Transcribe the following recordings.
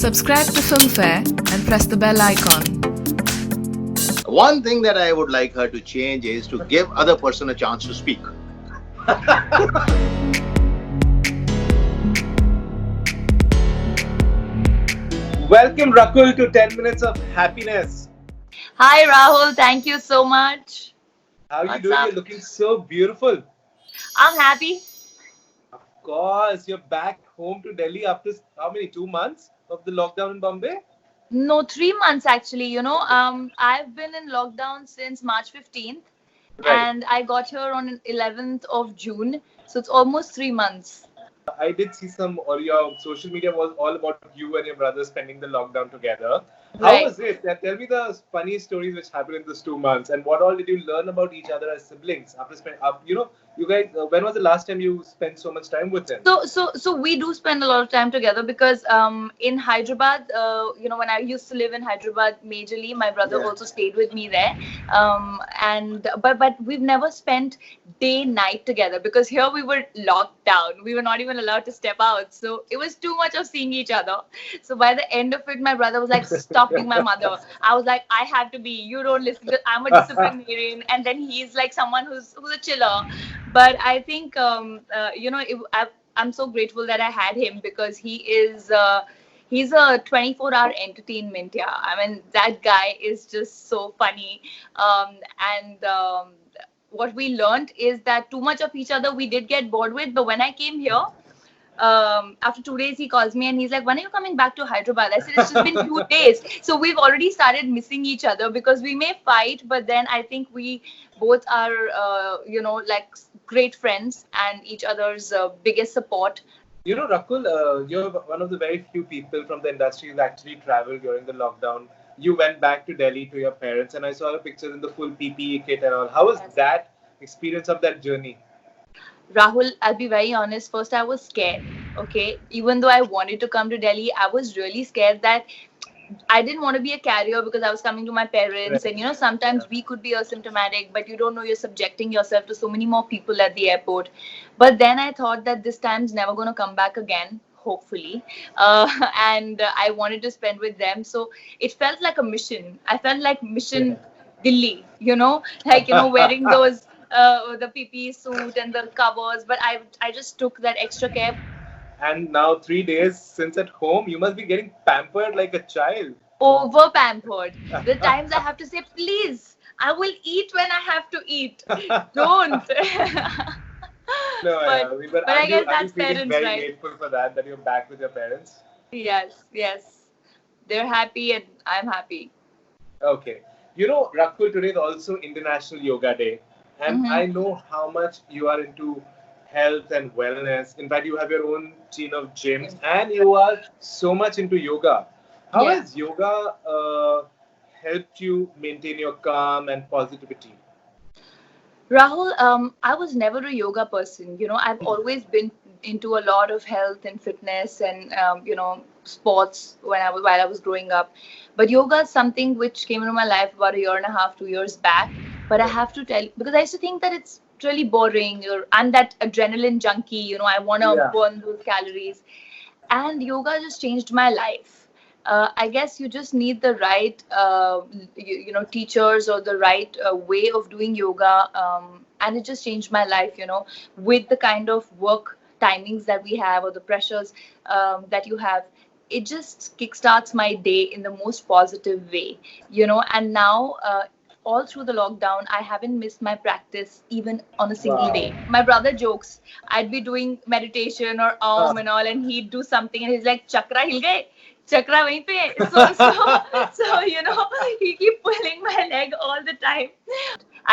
Subscribe to Filmfare and press the bell icon. One thing that I would like her to change is to give other person a chance to speak. Welcome, Rakul, to 10 Minutes of Happiness. Hi Rahul, thank you so much. How are you What's doing? up? You're looking so beautiful. I'm happy. Of course, you're back home to Delhi after how many? 2 months of the lockdown in Bombay? No, 3 months actually. I've been in lockdown since March 15th, Right. and I got here on 11th of June. So it's almost 3 months. I did see some, or your social media was all about you and your brother spending the lockdown together. How Right. was it? Tell me the funny stories which happened in those 2 months, and what all did you learn about each other as siblings after spending? You guys. When was the last time you spent so much time with him? So we do spend a lot of time together because in Hyderabad, when I used to live in Hyderabad majorly, my brother Yeah. also stayed with me there. And but we've never spent day night together because here we were locked down. We were not even allowed to step out. So it was too much of seeing each other. So by the end of it, my brother was like, "Stop being my mother." I was like, "I have to be. You don't listen to. I'm a disciplinarian." And then he's like someone who's a chiller. But I think I'm so grateful that I had him because he's a 24-hour entertainment. Yeah, I mean that guy is just so funny. And what we learned is that too much of each other we did get bored with. But when I came here, after 2 days he calls me and he's like, "When are you coming back to Hyderabad?" I said, "It's just been 2 days." So we've already started missing each other because we may fight, but then I think we both are like great friends and each other's biggest support. Rakul, you're one of the very few people from the industry who actually traveled during the lockdown. You went back to Delhi to your parents, and I saw the pictures in the full PPE kit and all. How was Yes. that experience of that journey? Rahul, I'll be very honest. First, I was scared. Okay, even though I wanted to come to Delhi, I was really scared that I didn't want to be a carrier because I was coming to my parents, and Right. sometimes we could be asymptomatic, but you don't know you're subjecting yourself to so many more people at the airport. But then I thought that this time's never going to come back again, hopefully, and I wanted to spend with them. So it felt like a mission. I felt like Mission Delhi, like wearing those the PPE suit and the covers. But I just took that extra care. And now 3 days since at home, you must be getting pampered like a child. Over pampered. The times I have to say, please, I will eat when I have to eat. Don't. No, but but I aren't you guess aren't you that's feeling parents, very right? grateful for that you're back with your parents? Yes. They're happy and I'm happy. Okay. Rakul, today is also International Yoga Day. And Hmm. I know how much you are into health and wellness. In fact, you have your own chain of gyms and you are so much into yoga. How Yeah. has yoga helped you maintain your calm and positivity? Rahul, I was never a yoga person. I've always been into a lot of health and fitness and sports while I was growing up. But yoga is something which came into my life about a year and a half, 2 years back. But I Right. have to tell you, because I used to think that it's really boring. I'm that adrenaline junkie. I want to Yeah. burn those calories, and yoga just changed my life. I guess you just need the right teachers or the right way of doing yoga, and it just changed my life, with the kind of work timings that we have or the pressures that you have. It just kickstarts my day in the most positive way, and now all through the lockdown, I haven't missed my practice even on a single Wow. day. My brother jokes, I'd be doing meditation or Ah. and all, and he'd do something, and he's like, "Chakra hil gaye, chakra wahin pe." So he keep pulling my leg all the time.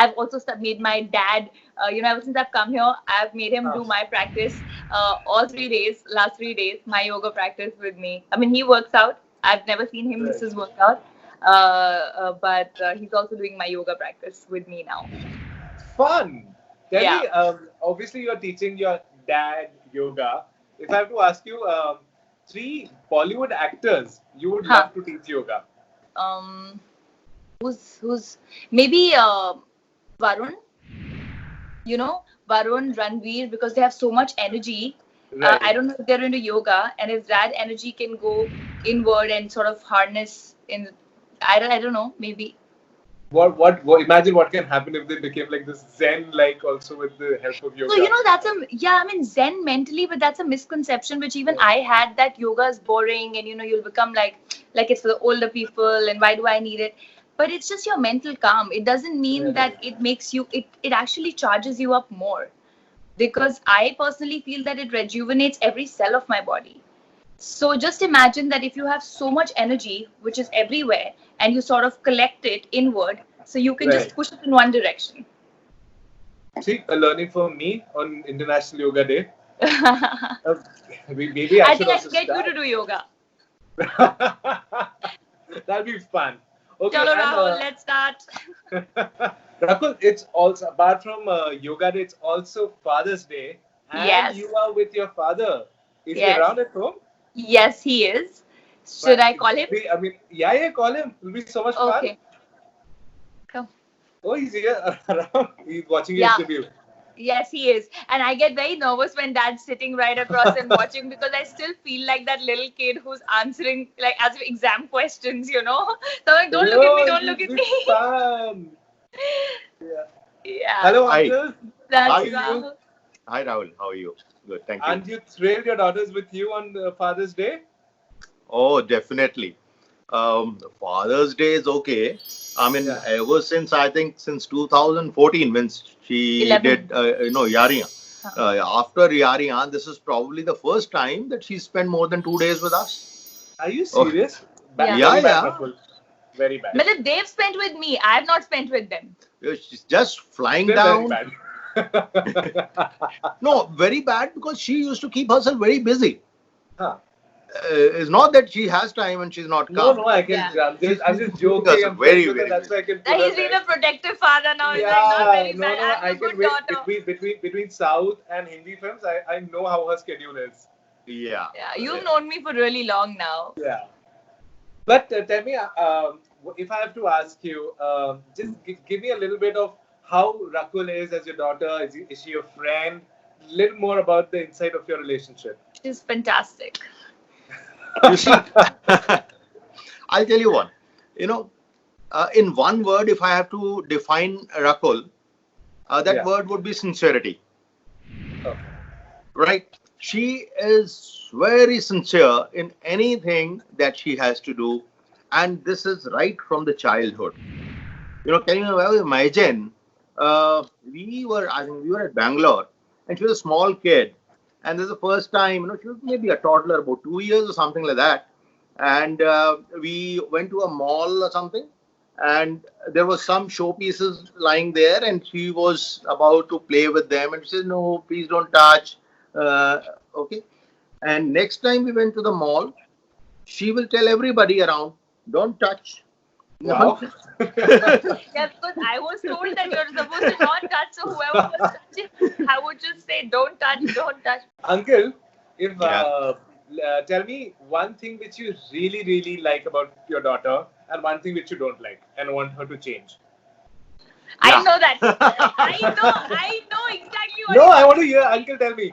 I've also made my dad, ever since I've come here, I've made him do my practice all 3 days, last 3 days, my yoga practice with me. I mean, he works out. I've never seen him miss Right. his workout, but he's also doing my yoga practice with me now. Fun. Tell Yeah. me, obviously you're teaching your dad yoga. If I have to ask you, three Bollywood actors you would Huh. love to teach yoga. Um, who's maybe Varun? Varun, Ranveer, because they have so much energy. Right. I don't know if they're into yoga, and if that energy can go inward and sort of harness in. I don't know, maybe. What imagine what can happen if they became like this Zen like also with the help of yoga. So, that's I mean, Zen mentally, but that's a misconception which even I had, that yoga is boring and, you'll become like it's for the older people and why do I need it? But it's just your mental calm. It doesn't mean that it makes you, it actually charges you up more. Because I personally feel that it rejuvenates every cell of my body. So just imagine that if you have so much energy, which is everywhere, and you sort of collect it inward, so you can just push it in one direction. See, a learning for me on International Yoga Day. Maybe I think I should get you to do yoga. That'll be fun. Okay, Chalo, Rahul, let's start. Rakul, it's also, apart from Yoga Day, it's also Father's Day. And you are with your father. Is he around at home? Yes, he is. Should I call him? I mean, yeah, call him. It'll be so much fun. Okay. Come. Oh, he's here around. He's watching your interview. Yes, he is. And I get very nervous when Dad's sitting right across and watching, because I still feel like that little kid who's answering like as if exam questions, So I'm like, don't look at me, don't look at me. Fun. Yeah. Hello, Uncle. That's Rahul. Hi, Rahul. How are you? Good, thank you. And you thrilled your daughters with you on Father's Day? Oh, definitely. Father's Day is okay. I mean, ever since, I think, since 2014, when she 11. did, Yaariyan. After Yaariyan, this is probably the first time that she spent more than 2 days with us. Are you serious? Yeah. Very bad. But they've spent with me. I have not spent with them. She's just flying Still down. Very bad. No, very bad, because she used to keep herself very busy. Huh. It's not that she has time and she's not calm. No, I can. I'm just joking. That's very that's why I can. He's been a protective father now. He's like, not very bad. I'm a good daughter. Between South and Hindi films, I know how her schedule is. Yeah. You've known me for really long now. Yeah. But tell me, if I have to ask you, just give me a little bit of how Rakul is as your daughter. Is she a friend? A little more about the inside of your relationship. She's fantastic. You see, I'll tell you one. In one word, if I have to define Rakul, that word would be sincerity. Okay. Right? She is very sincere in anything that she has to do, and this is right from the childhood. Can you imagine? We were at Bangalore, and she was a small kid. And this is the first time, she was maybe a toddler, about 2 years or something like that. And we went to a mall or something, and there was some showpieces lying there, and she was about to play with them. And she said, "No, please don't touch." Okay. And next time we went to the mall, she will tell everybody around, "Don't touch." Wow. Yeah, because I was told that you're supposed to not touch, so whoever was touching, I would just say, don't touch, don't touch. Uncle, tell me one thing which you really, really like about your daughter, and one thing which you don't like and want her to change. I know that. I know exactly what. No, I want to hear. Uncle, tell me.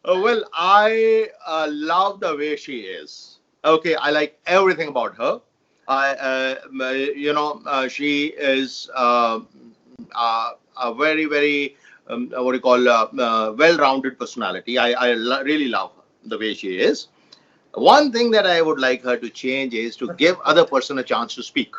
Well, I love the way she is. Okay, I like everything about her. She is a very, very well-rounded personality. I really love her, the way she is. One thing that I would like her to change is to give other person a chance to speak.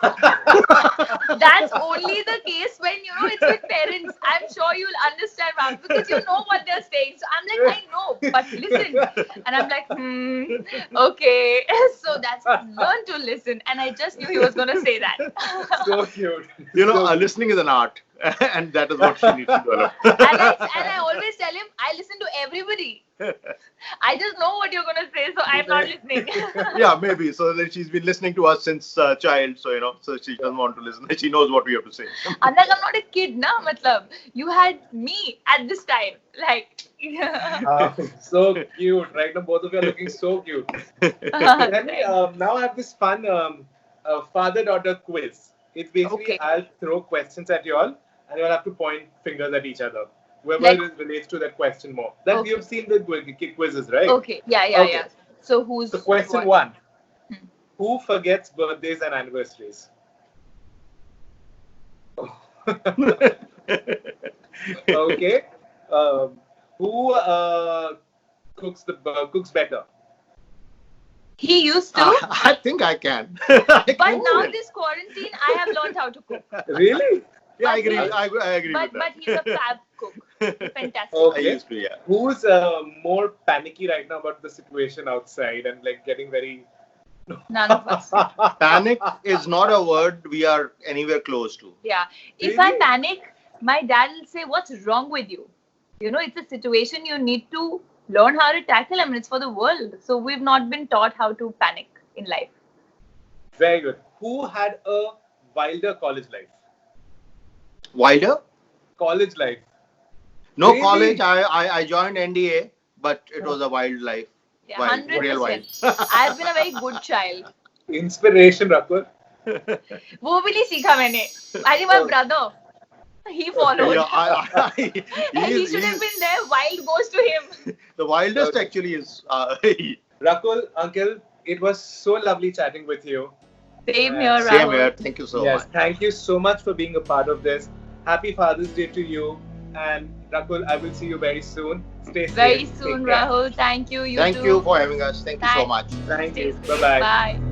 That's only the case when it's with parents. I'm sure you'll understand, Ram, because you know what they're saying. So I'm like, I know, but listen. And I'm like, okay. So that's learn to listen. And I just knew he was gonna say that. So cute. Listening is an art, and that is what she needs to develop. And I always tell him, I listen to everybody. I just know what you're gonna say, so I'm not listening. Yeah, maybe. So that she's been listening to us since child, so so she doesn't want to listen. She knows what we have to say. I'm not a kid, na. Matlab, you had me at this time, like. So cute, right now both of you are looking so cute. Let me now I have this fun father-daughter quiz. It's basically I'll throw questions at you all, and you'll have to point fingers at each other. Whoever Like- relates to that question more. That Okay. you've seen the quizzes, right? Okay. Yeah. Okay. So who's So question what? one. Hmm. Who forgets birthdays and anniversaries? Okay. Who cooks better? He used to, I think I can. but now this quarantine, I have learned how to cook. Really? Yeah, I but agree. he- I agree But with that. he's a fab cook. Fantastic. I Okay. used to, yeah. Who's more panicky right now about the situation outside and like getting very None of us. Panic is not a word we are anywhere close to. Yeah. If I Really? panic, my dad will say, "What's wrong with you?" You know, it's a situation you need to learn how to tackle. I mean, it's for the world. So we've not been taught how to panic in life. very good. Who had a wilder college life? Wilder? College life. No Really? college. I joined NDA, but it was a wild life. Yeah, Wild, real wild. 100%. I've been a very good child. Inspiration, Rakul. वो भी नहीं सीखा मैंने. I think my brother, he followed. Yeah, He should have been there. Wild goes to him. the wildest Okay. actually is. Rakul, uncle, it was so lovely chatting with you. Same here, Same Rahul. here. Thank you so Yes, much. thank you so much for being a part of this. Happy Father's Day to you. And Rakul, I will see you very soon. Stay safe. Very Take soon, care. Rahul. Thank you. You Thank too. you for having us. Thank you so Thanks. much. Thank Stay you. safe. Bye-bye. Bye.